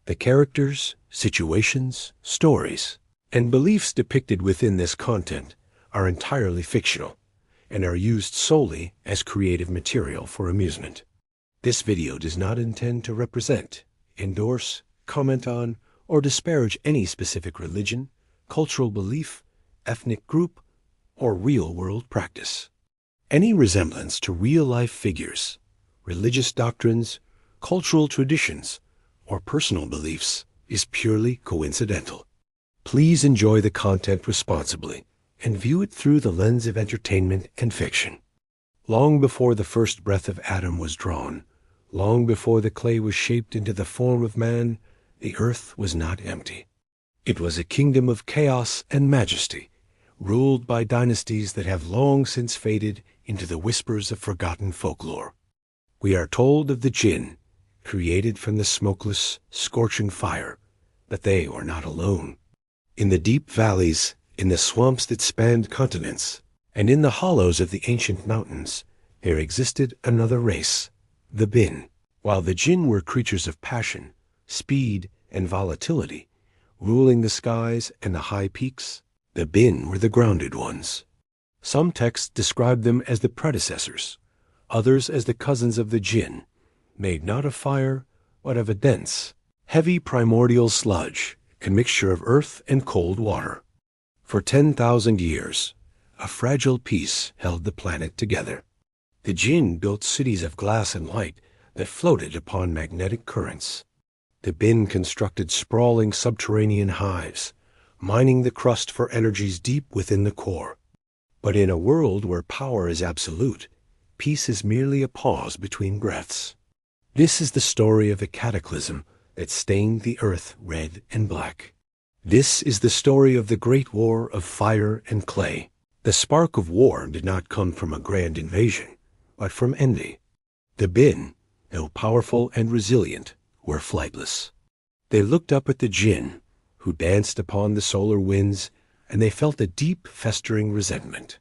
The characters, situations, stories, and beliefs depicted within this content are entirely fictional and are used solely as creative material for amusement. This video does not intend to represent, endorse, comment on, or disparage any specific religion, cultural belief, ethnic group, or real-world practice. Any resemblance to real-life figures, religious doctrines, cultural traditions, or personal beliefs is purely coincidental. Please enjoy the content responsibly and view it through the lens of entertainment and fiction. Long before the first breath of Adam was drawn, long before the clay was shaped into the form of man, the earth was not empty. It was a kingdom of chaos and majesty, ruled by dynasties that have long since faded into the whispers of forgotten folklore. We are told of the Jinn, created from the smokeless, scorching fire, but they were not alone. In the deep valleys, in the swamps that spanned continents, and in the hollows of the ancient mountains, there existed another race, the Jinn. While the Jinn were creatures of passion, speed, and volatility, ruling the skies and the high peaks, the Jinn were the grounded ones. Some texts describe them as the predecessors, others as the cousins of the Jinn, made not of fire, but of a dense, heavy primordial sludge, a mixture of earth and cold water. For 10,000 years, a fragile peace held the planet together. The Jinn built cities of glass and light that floated upon magnetic currents. The Jinn constructed sprawling subterranean hives, mining the crust for energies deep within the core. But in a world where power is absolute, peace is merely a pause between breaths. This is the story of a cataclysm that stained the earth red and black. This is the story of the great war of fire and clay. The spark of war did not come from a grand invasion, but from envy. The Jinn, though powerful and resilient, were flightless. They looked up at the Jinn, who danced upon the solar winds, and they felt a deep, festering resentment.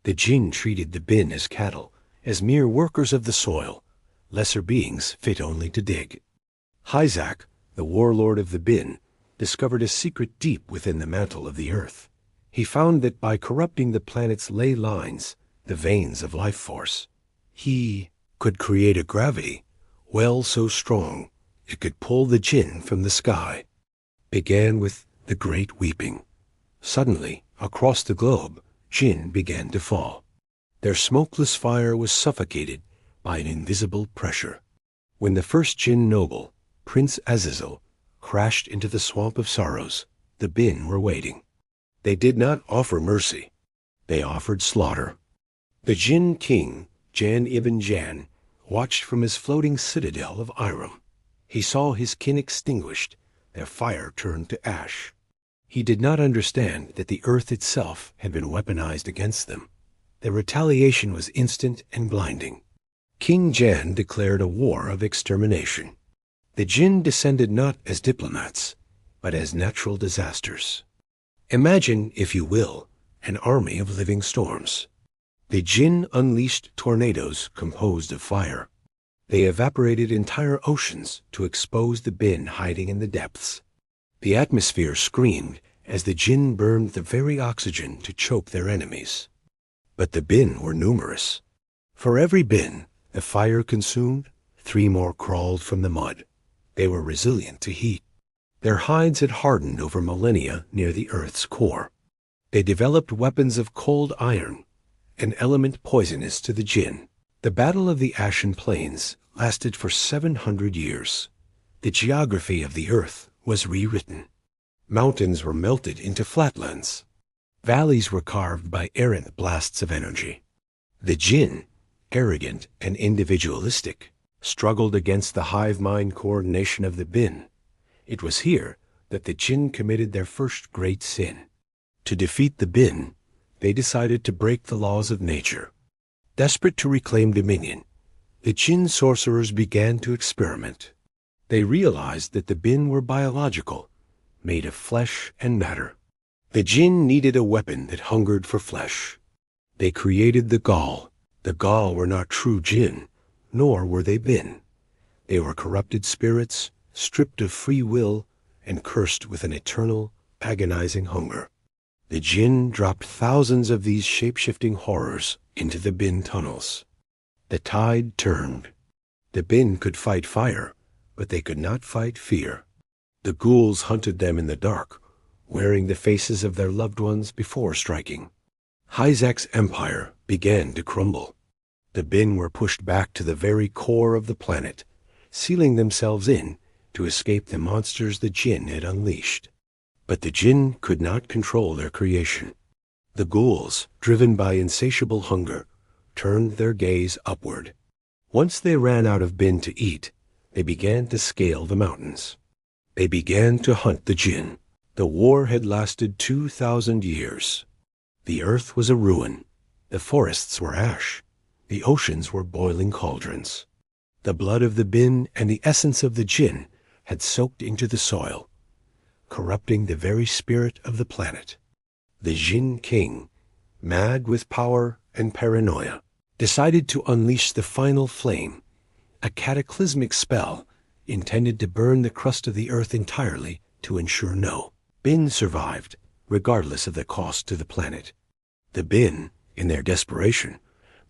The Jinn treated the Jinn as cattle, as mere workers of the soil, lesser beings fit only to dig. Hyzak, the warlord of the Jinn, discovered a secret deep within the mantle of the earth. He found that by corrupting the planet's ley lines, the veins of life force, he could create a gravity, well so strong it could pull the Jinn from the sky. Began with the Great Weeping. Suddenly, across the globe, Jinn began to fall. Their smokeless fire was suffocated by an invisible pressure. When the first Jinn noble, Prince Azazel, crashed into the swamp of sorrows, the Jinn were waiting. They did not offer mercy. They offered slaughter. The Jinn king, Jan ibn Jan, watched from his floating citadel of Iram. He saw his kin extinguished, their fire turned to ash. He did not understand that the earth itself had been weaponized against them. Their retaliation was instant and blinding. King Jan declared a war of extermination. The Jinn descended not as diplomats, but as natural disasters. Imagine, if you will, an army of living storms. The Jinn unleashed tornadoes composed of fire. They evaporated entire oceans to expose the Jinn hiding in the depths. The atmosphere screamed as the Jinn burned the very oxygen to choke their enemies. But the Jinn were numerous. For every Jinn the fire consumed, 3 more crawled from the mud. They were resilient to heat. Their hides had hardened over millennia near the earth's core. They developed weapons of cold iron, an element poisonous to the Jinn. The Battle of the Ashen Plains lasted for 700 years. The geography of the earth was rewritten. Mountains were melted into flatlands. Valleys were carved by errant blasts of energy. The Jinn, arrogant and individualistic, struggled against the hive mind coordination of the Jinn. It was here that the Jinn committed their first great sin. To defeat the Jinn, they decided to break the laws of nature. Desperate to reclaim dominion, the Jinn sorcerers began to experiment. They realized that the Jinn were biological, made of flesh and matter. The Jinn needed a weapon that hungered for flesh. They created the Ghal. The Ghal were not true Jinn, nor were they Jinn. They were corrupted spirits, stripped of free will and cursed with an eternal, agonizing hunger. The Jinn dropped thousands of these shape-shifting horrors into the bin tunnels. The tide turned. The bin could fight fire, but they could not fight fear. The ghouls hunted them in the dark, wearing the faces of their loved ones before striking. Hyzak's empire began to crumble. The bin were pushed back to the very core of the planet, sealing themselves in to escape the monsters the Jinn had unleashed. But the Jinn could not control their creation. The ghouls, driven by insatiable hunger, turned their gaze upward. Once they ran out of bin to eat, they began to scale the mountains. They began to hunt the Jinn. The war had lasted 2,000 years. The earth was a ruin. The forests were ash. The oceans were boiling cauldrons. The blood of the bin and the essence of the Jinn had soaked into the soil, corrupting the very spirit of the planet. The Jinn king, mad with power and paranoia, decided to unleash the final flame, a cataclysmic spell intended to burn the crust of the earth entirely to ensure no bin survived, regardless of the cost to the planet. The bin, in their desperation,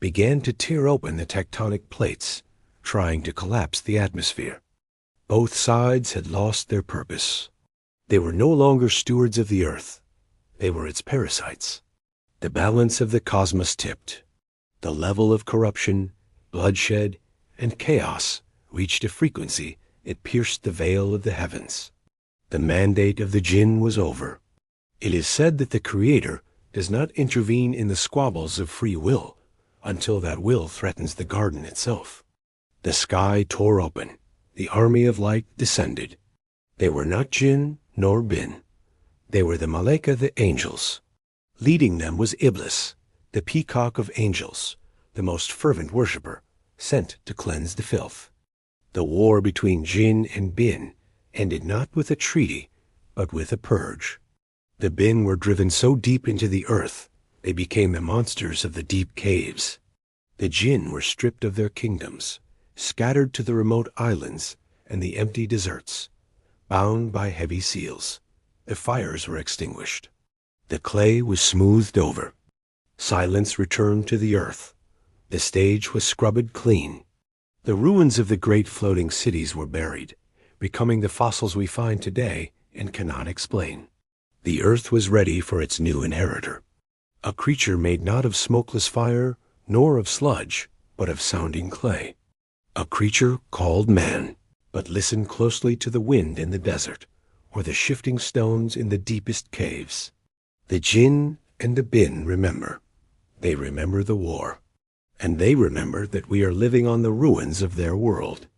began to tear open the tectonic plates, trying to collapse the atmosphere. Both sides had lost their purpose. They were no longer stewards of the earth. They were its parasites. The balance of the cosmos tipped. The level of corruption, bloodshed, and chaos reached a frequency it pierced the veil of the heavens. The mandate of the Jinn was over. It is said that the Creator does not intervene in the squabbles of free will until that will threatens the garden itself. The sky tore open. The army of light descended. They were not Jinn nor bin. They were the Malaika, the angels. Leading them was Iblis, the peacock of angels, the most fervent worshipper, sent to cleanse the filth. The war between Jinn and bin ended not with a treaty, but with a purge. The bin were driven so deep into the earth, they became the monsters of the deep caves. The Jinn were stripped of their kingdoms, scattered to the remote islands and the empty deserts, bound by heavy seals. The fires were extinguished. The clay was smoothed over. Silence returned to the earth. The stage was scrubbed clean. The ruins of the great floating cities were buried, becoming the fossils we find today and cannot explain. The earth was ready for its new inheritor, a creature made not of smokeless fire, nor of sludge, but of sounding clay. A creature called man. But listen closely to the wind in the desert, or the shifting stones in the deepest caves. The Jinn and the bin remember. They remember the war. And they remember that we are living on the ruins of their world.